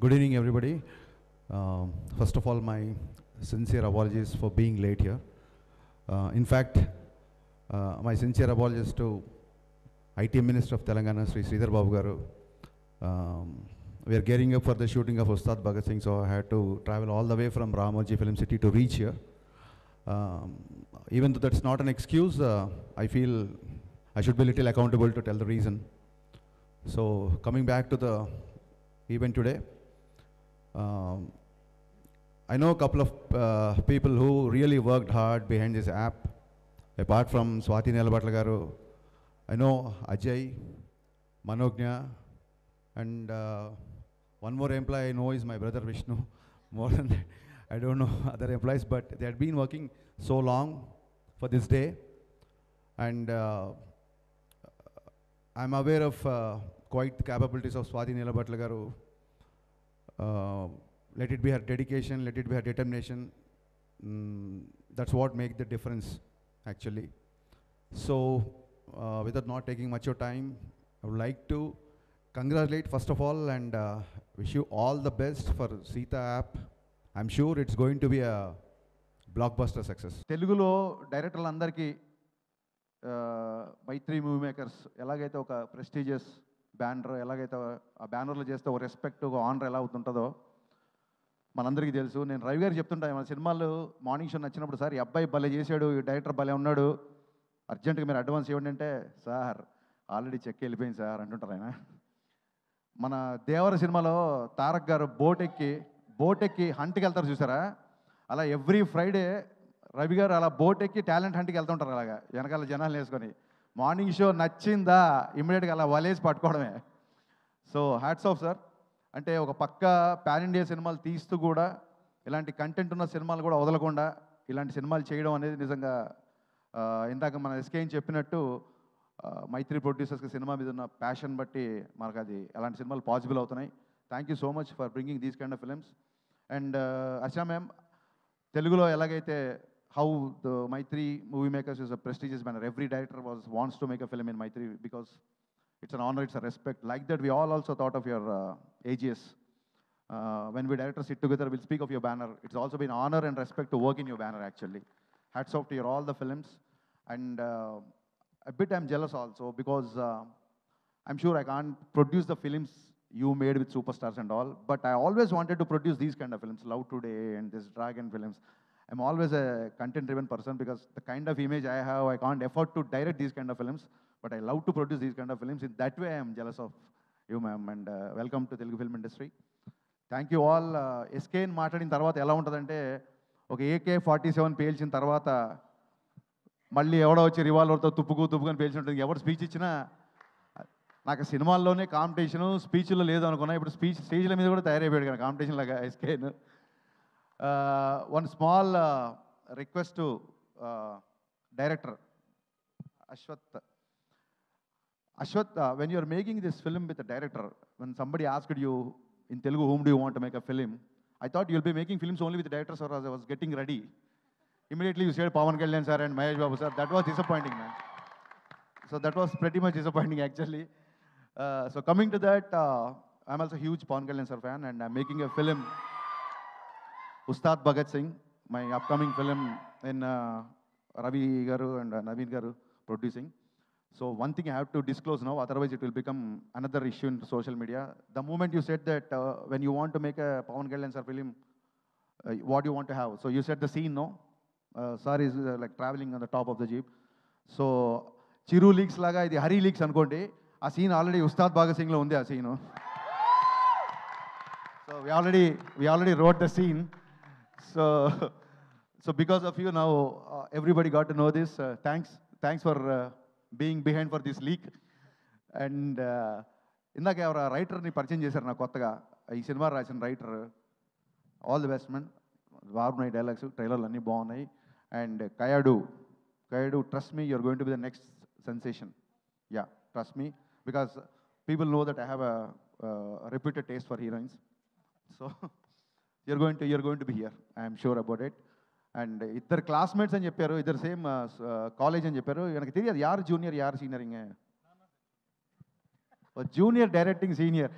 Good evening, everybody. First of all, my sincere apologies for being late here. In fact, my sincere apologies to IT Minister of Telangana, Sri Sridhar Babu Garu. We are gearing up for the shooting of Ustad Bhagat Singh, so I had to travel all the way from Ramoji Film City to reach here. Even though that's not an excuse, I feel I should be a little accountable to tell the reason. So coming back to the event today, I know a couple of people who really worked hard behind this app. Apart from Swati Nelabatla garu, I know Ajay, Manognya, and one more employee I know is my brother Vishnu. More than that, I don't know other employees, but they had been working so long for this day. And I'm aware of quite the capabilities of Swati Nelabatla garu. Let it be her dedication, let it be her determination. That's what makes the difference, actually. So, without not taking much of time, I would like to congratulate first of all and wish you all the best for Sita app. I'm sure it's going to be a blockbuster success. తెలుగులో డైరెక్టర్లు అందరికీ మైత్రి movie makers ఎలాగైతే ఒక prestigious banner, ఎలాగైతే ఆ బ్యానర్లో చేస్తే ఒక రెస్పెక్ట్, ఒక ఆనర్ ఎలా అవుతుంటుందో మనందరికీ తెలుసు. నేను రవి గారికి చెప్తుంటాను, మన సినిమాలు మార్నింగ్ షో నచ్చినప్పుడు, సార్ ఈ అబ్బాయి భలే చేశాడు, ఈ డైరెక్టర్ భలే ఉన్నాడు, అర్జెంటుగా మీరు అడ్వాన్స్ ఇవ్వండి అంటే, సార్ ఆల్రెడీ చెక్ వెళ్ళిపోయింది సార్ అంటుంటారు ఆయన. మన దేవర సినిమాలో తారక్ గారు బోట్ ఎక్కి హంట్కి వెళ్తారు చూసారా, అలా ఎవ్రీ ఫ్రైడే రవి గారు అలా బోట్ ఎక్కి టాలెంట్ హంట్కి వెళ్తుంటారు. అలాగా వెనకాల జనాలు వేసుకొని మార్నింగ్ షో నచ్చిందా ఇమ్మీడియట్గా అలా వలేసి పట్టుకోవడమే. So hats off sir. అంటే ఒక పక్క పాన్ ఇండియా సినిమాలు తీస్తూ కూడా ఇలాంటి కంటెంట్ ఉన్న సినిమాలు కూడా వదలకుండా ఇలాంటి సినిమాలు చేయడం అనేది నిజంగా ఇందాక మన ఎస్కేఎన్ చెప్పినట్టు మైత్రి ప్రొడ్యూసర్స్కి సినిమా మీద ఉన్న ప్యాషన్ బట్టి మనకు అది అలాంటి సినిమాలు పాసిబుల్ అవుతున్నాయి. Thank you so much for bringing these kind of films. And Archana ma'am, తెలుగులో ఎలాగైతే how the Maitri movie makers is a prestigious banner. Every director wants to make a film in Maitri because it's an honor, it's a respect. Like that, we all also thought of your AGS. When we directors sit together, we'll speak of your banner. It's also been honor and respect to work in your banner, actually. Hats off to your all the films. And a bit I'm jealous also because I'm sure I can't produce the films you made with superstars and all, but I always wanted to produce these kind of films, Love Today and this Dragon films. I'm always a content-driven person because the kind of image I have, I can't afford to direct these kind of films, but I love to produce these kind of films. In that way, I am jealous of you, ma'am, and welcome to Telugu film industry. Thank you all. SKN మాట్లాడిన తర్వాత ఎలా ఉంటుందంటే, ఒక AK-47 పేల్చిన తర్వాత మళ్ళీ ఎవడో వచ్చి రివాల్వర్తో తుప్పుకొని పేల్చి ఉంటుంది. ఎవరు స్పీచ్ ఇచ్చినా నాకు సినిమాల్లోనే కాంపిటీషను, స్పీచ్లో లేదు అనుకున్నా. ఇప్పుడు స్టేజ్ల మీద కూడా తయారైపోయాడు కదా కాంపిటీషన్ లాగా SKN. One small request to director Ashwath, when you are making this film with a director, when somebody asked you in Telugu, whom do you want to make a film, I thought you'll be making films only with the directors, or as I was getting ready, immediately you said Pawan Kalyan sir and Mahesh Babu sir. That was disappointing, man. So that was pretty much disappointing, actually. So coming to that, I'm also a huge Pawan Kalyan sir fan, and I'm making a film, Ustad Bhagat Singh, my upcoming film in Ravi Garu and Naveen Garu producing. So one thing I have to disclose now, otherwise it will become another issue in social media. The moment you said that when you want to make a Pawan Kalyan sir film, what do you want to have? So you said the scene, no? Sir is like traveling on the top of the jeep. So Chiru leaks laga, idi Hari leaks anukondi. A scene already Ustad Bhagat Singh lo undi a scene. So we already wrote the scene. So because of you now, everybody got to know this. Thanks for being behind for this leak. And ఇందాక ఎవరు రైటర్ని పరిచయం చేశారు నాకు కొత్తగా, ఈ సినిమా రాసిన writer. All the best man. బాగున్నాయి డైలాగ్స్, ట్రైలర్లు అన్నీ బాగున్నాయి. And Kayadu, trust me, you're going to be the next sensation. Yeah, trust me, because people know that I have a reputed taste for heroines. So you're going to be here. I am sure about it. And ఇద్దరు classmates అని చెప్పారు, ఇద్దరు same college అని చెప్పారు. నాకు తెలియదు యారు junior యారు సీనియర్. ఇంకే junior directing senior.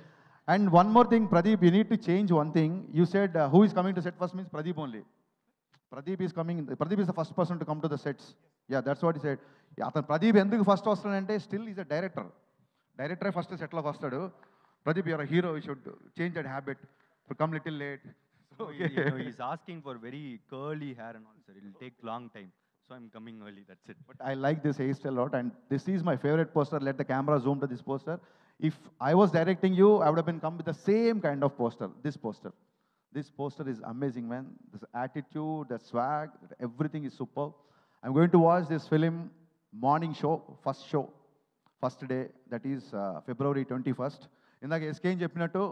And one more thing, Pradeep, you need to change one thing. You said who is coming to set first means Pradeep only. Pradeep is coming. Pradeep is the first person to come to the sets. Yeah, that's what he said. అతను ప్రదీప్ ఎందుకు first వస్తాడంటే still is a director. డైరెక్టరే first సెట్లోకి వస్తాడు. Pradeep your hero, you should change that habit. Come little late. He's asking for very curly hair and all, sir. It'll take long time. So I'm coming early, that's it. But I like this hairstyle a lot, and this is my favorite poster. Let the camera zoom to this poster. If I was directing you, I would have been come with the same kind of poster. This poster. This poster is amazing, man. This attitude, the swag, everything is superb. I'm going to watch this film morning show, first day, that is February 21st. ఇందాక ఎస్కేం చెప్పినట్టు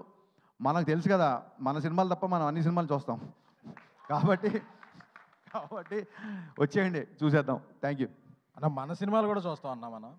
మనకు తెలుసు కదా, మన సినిమాలు తప్ప మనం అన్ని సినిమాలు చూస్తాం. కాబట్టి వచ్చేయండి, చూసేద్దాం. థ్యాంక్ యూ అన్న. మన సినిమాలు కూడా చూస్తాం అన్న మనం.